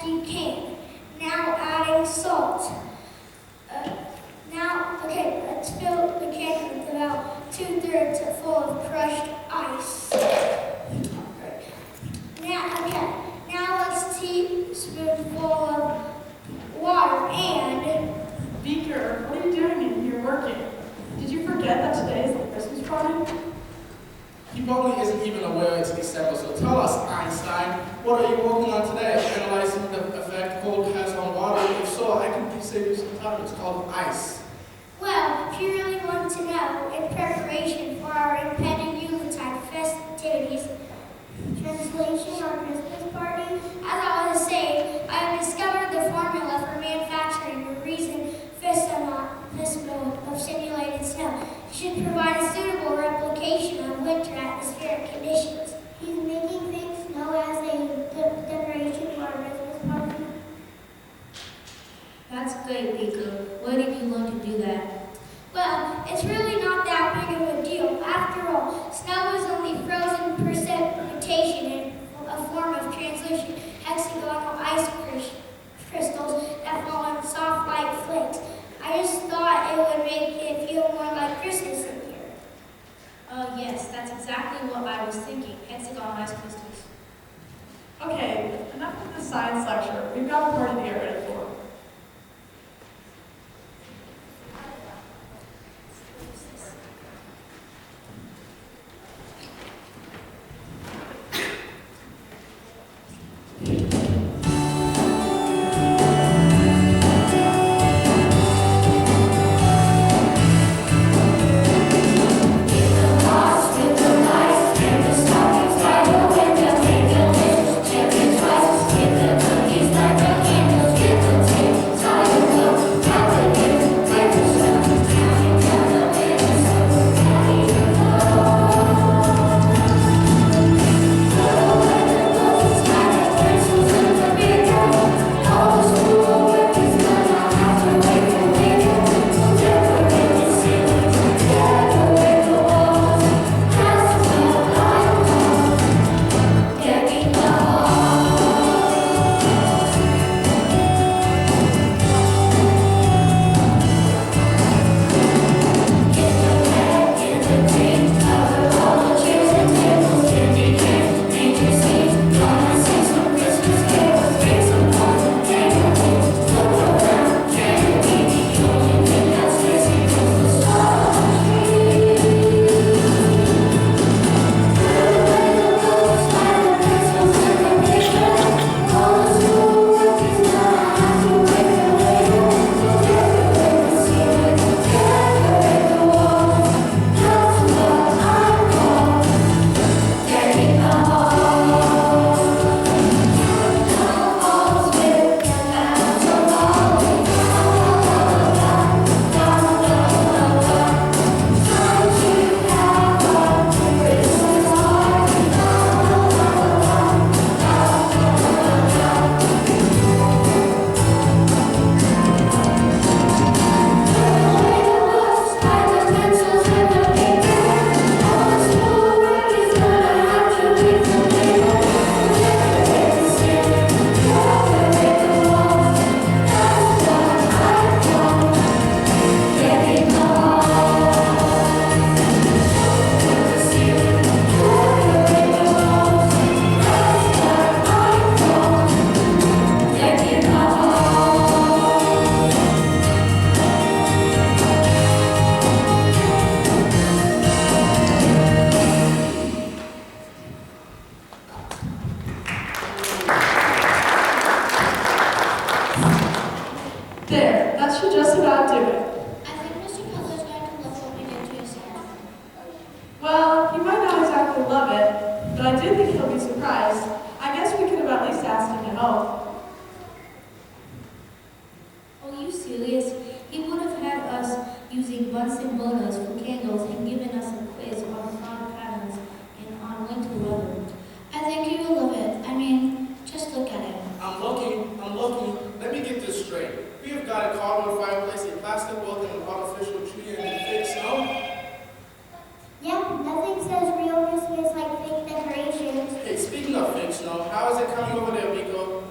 you can. Now adding salt. Let's fill the can with about 2/3 full of crushed ice. Now let's teaspoonful of water and... Beaker, what are you doing in here working? Did you forget that today is the Christmas party? He probably isn't even aware it's December, so tell us, Einstein, what are you working on today? Analyzing the effect cold has on water? If so, I can save you some time. It's called ice. Well, if you really want to know, in preparation for our impending Yuletide festivities, translation or Christmas party, as I was saying, I have discovered the formula for manufacturing a resin fistula of simulated snow. It should provide a suitable replication of winter atmospheric conditions. He's making things snow as a decoration for our Christmas party. That's great, Beaker. Where did you learn to do that? Well, it's really not that big of a deal. After all, snow is only frozen precipitation in a form of translucent hexagonal ice crystals that fall in soft white flakes. I just thought it would make it feel more like Christmas in here. Yes, that's exactly what I was thinking. Hexagonal ice crystals. Okay, enough of the science lecture. We've got a party to get ready for. There, that should just about do it. I think Mr. Miller's going to love what we did to his hair. Well, he might not exactly love it, but I do think he'll be surprised. I guess we could have at least asked him to help. Are you serious? He would have had us using Bunsen burners for candles and given us a quiz on cloud patterns and on winter weather. I think you will love it. I mean, just look at it. I'm looking. Let me get this straight. We have got a cardboard fireplace, a plastic welcome, an artificial tree, and fake snow. Yep, nothing says real Christmas like fake decorations. Hey, speaking of fake snow, how is it coming over there, Rico?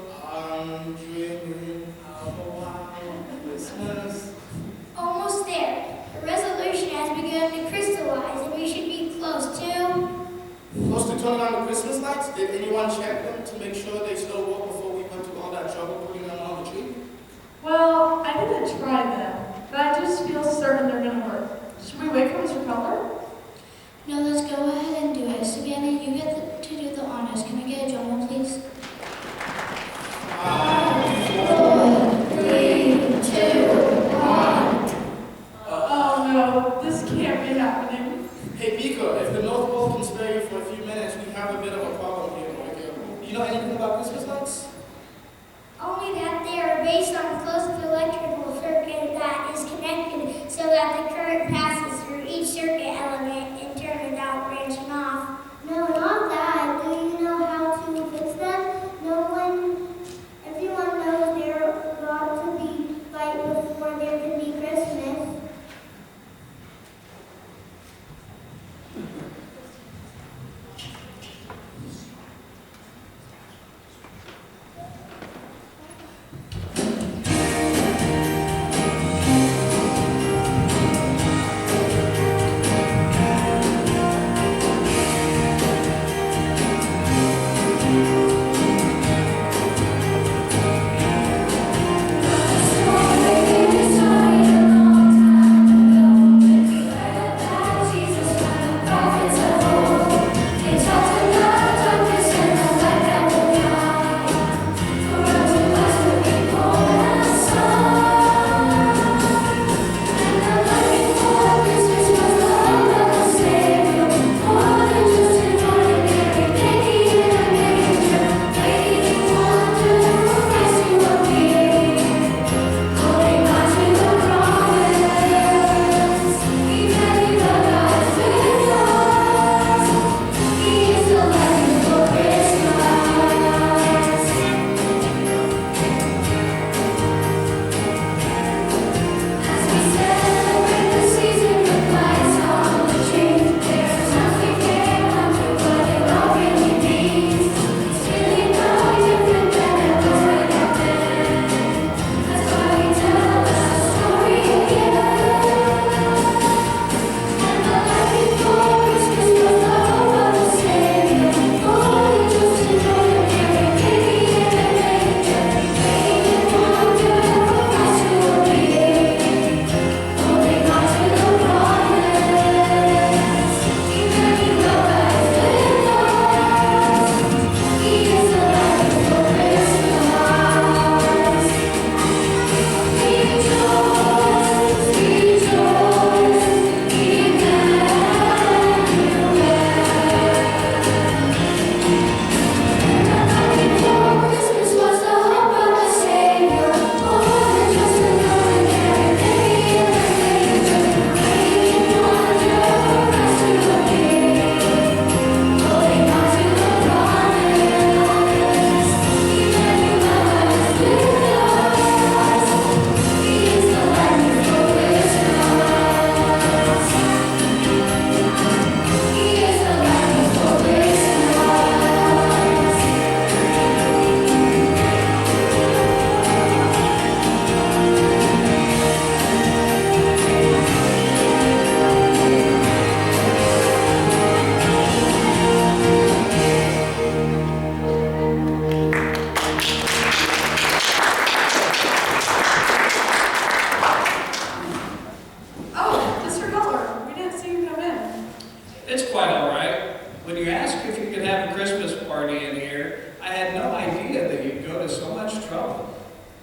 into so much trouble?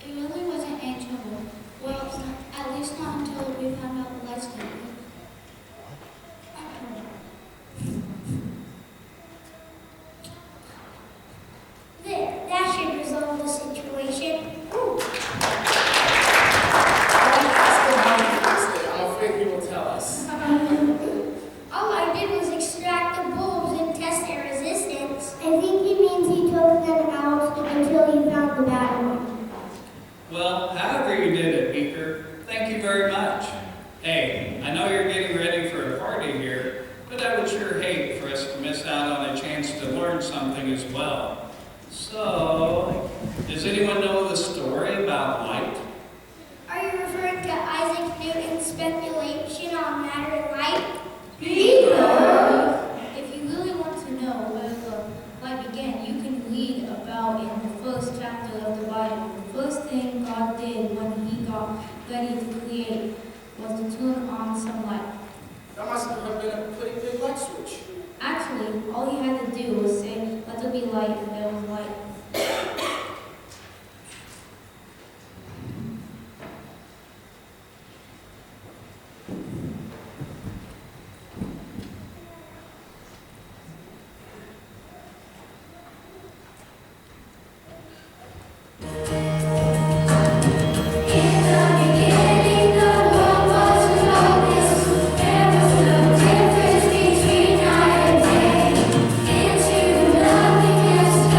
It really wasn't any trouble. Well, at least not until we found out the lights didn't work. There, that should resolve the situation. I'm afraid he will tell us. All I did was extract the bulbs and test their resistance. I think he means he took them out until he found the bad one. Well, however you did it, Beaker, thank you very much. Hey, I know you're getting ready for a party here, but I would sure hate for us to miss out on a chance to learn something as well. So, does anyone know the story about light? Are you referring to Isaac Newton's speculation on matter and light? If you really want to know where the light began, you can read about in the first chapter of the Bible. The first thing God did when he got ready to create was to turn on some light. That must have been a pretty big light switch. Actually, all he had to do was say, "Let there be light," and there was light. Into nothingness.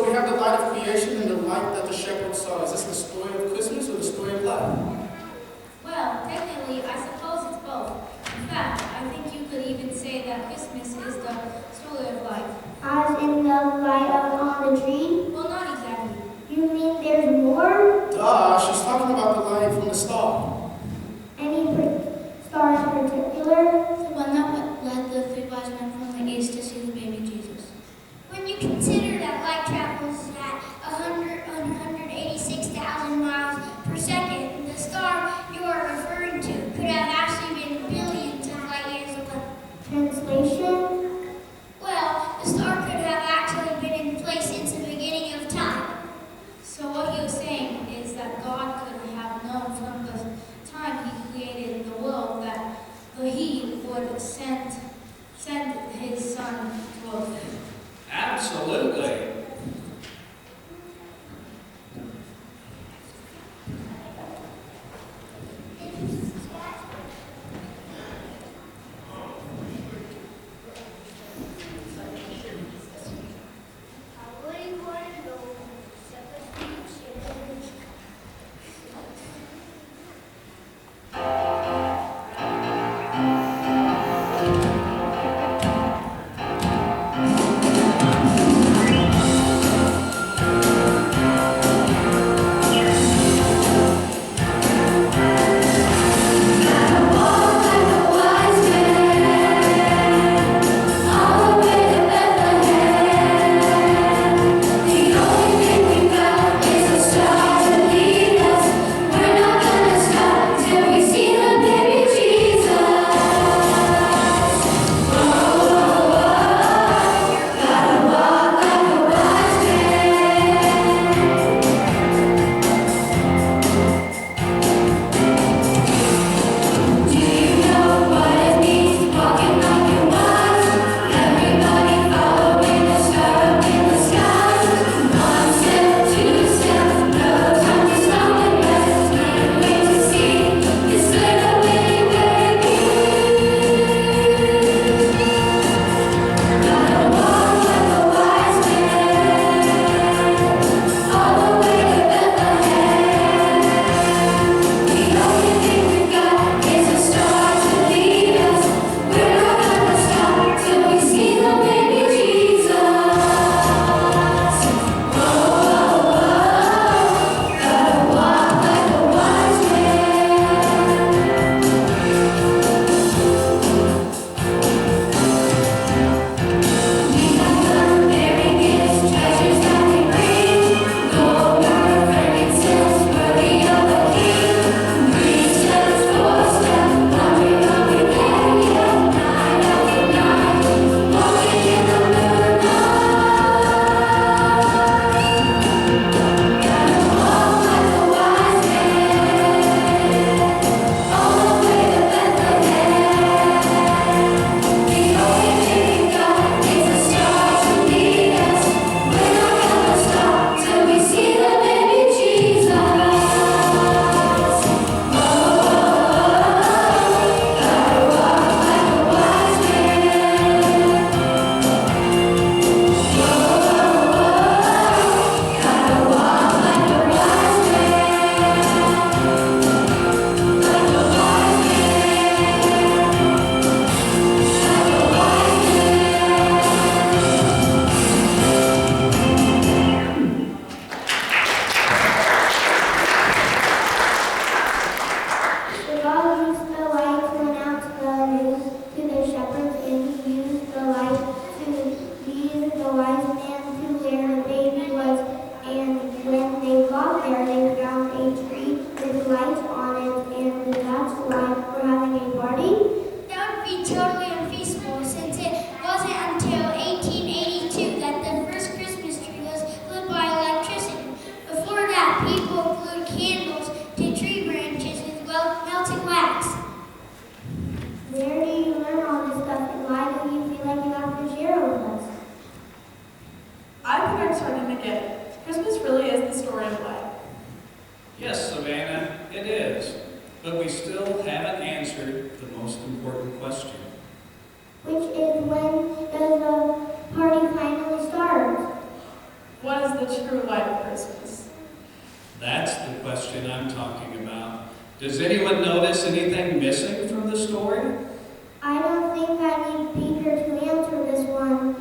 we have the light of creation and the light that the shepherds saw. Is this the story of Christmas or the story of life? Well, technically, I suppose it's both. In fact, I think you could even say that Christmas is the story of life. As in the light up on the tree? Well, not exactly. You mean there's more? Duh, she's talking about the light from the star. Any star in particular? The one that led the three wise men from the east to see the baby Jesus. When you consider that light travels at 186,000 miles per second, the star you are referring to could have actually been billions of light years away. Translation? Well, the star could have actually been in place since the beginning of time. So what you're saying is that God could have known from the time He created the world that He would send His Son to earth. Absolutely. What is the true light of Christmas? That's the question I'm talking about. Does anyone notice anything missing from the story? I don't think I need Peter to answer this one.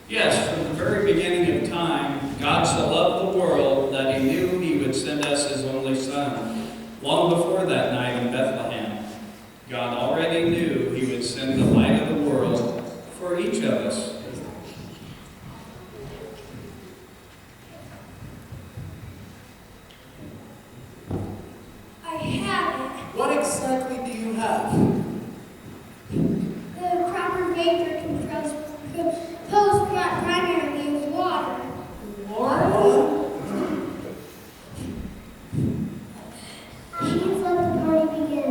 Yes, from the very beginning of time, God so loved the world that he knew he would send us his only Son. Long before that night in Bethlehem, God already knew he would send the light of the world for each of us. I have it. What exactly do you have? The proper vapor composed primarily of water. Please let the party begin.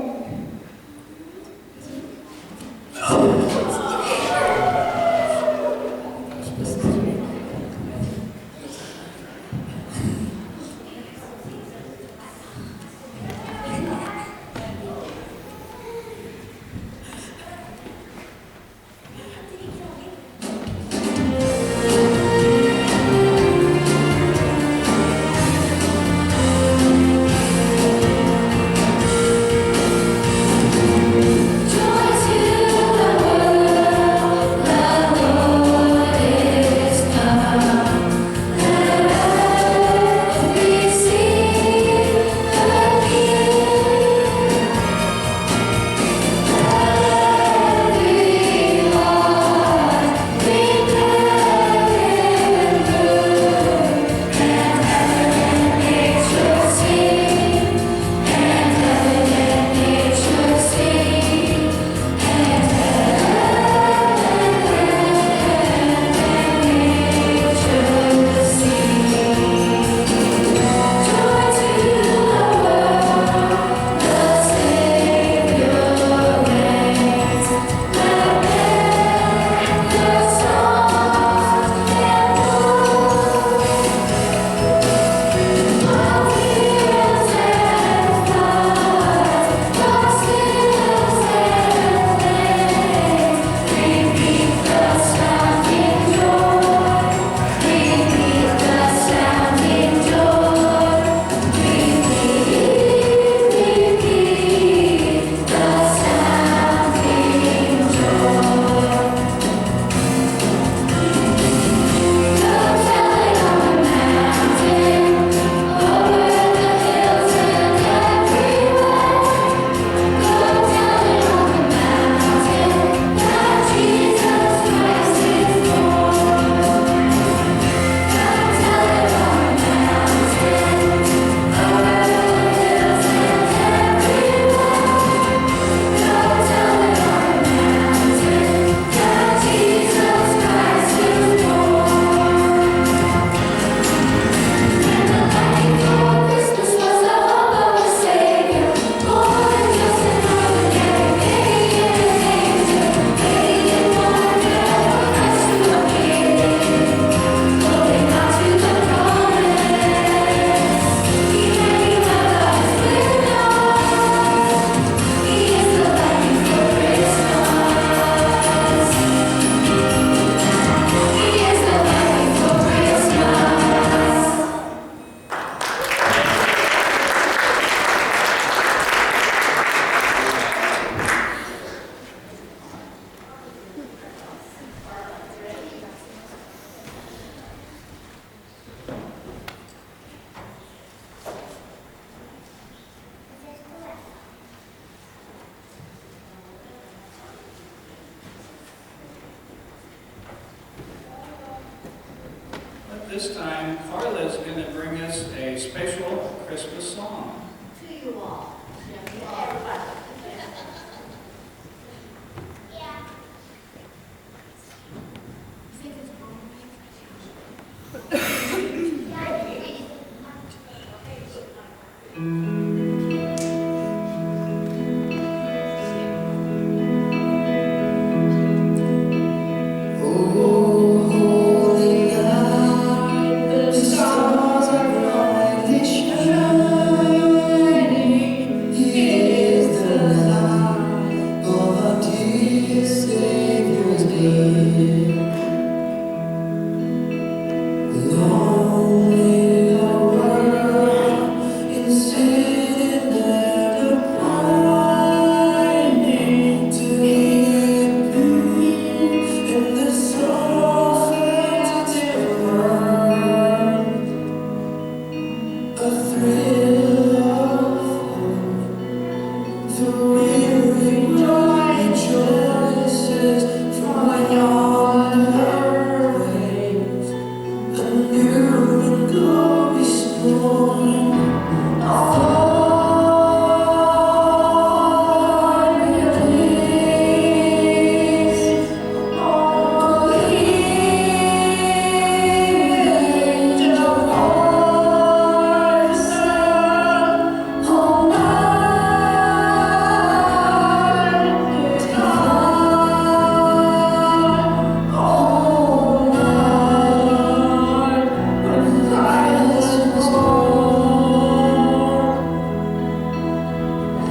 this time, Carla's going to bring us a special Christmas song. To you all. Everybody.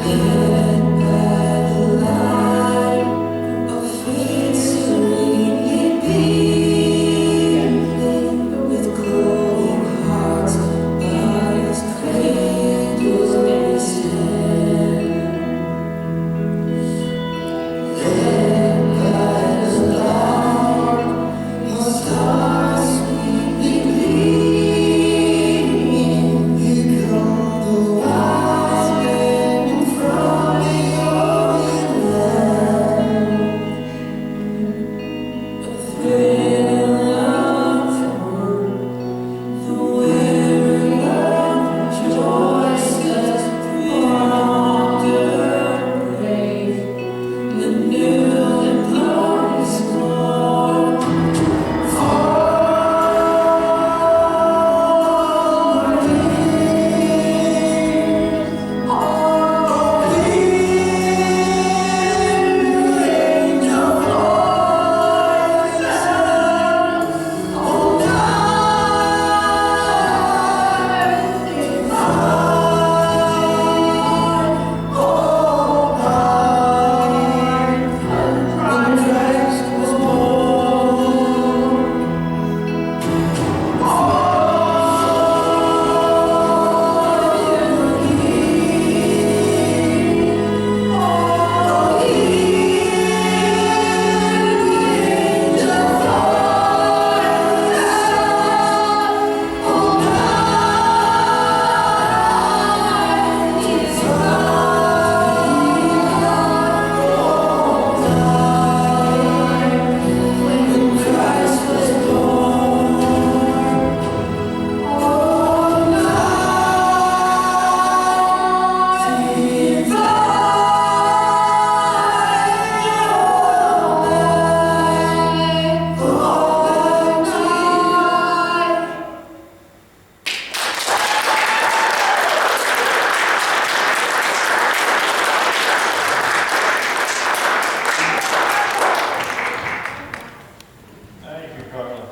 Yeah.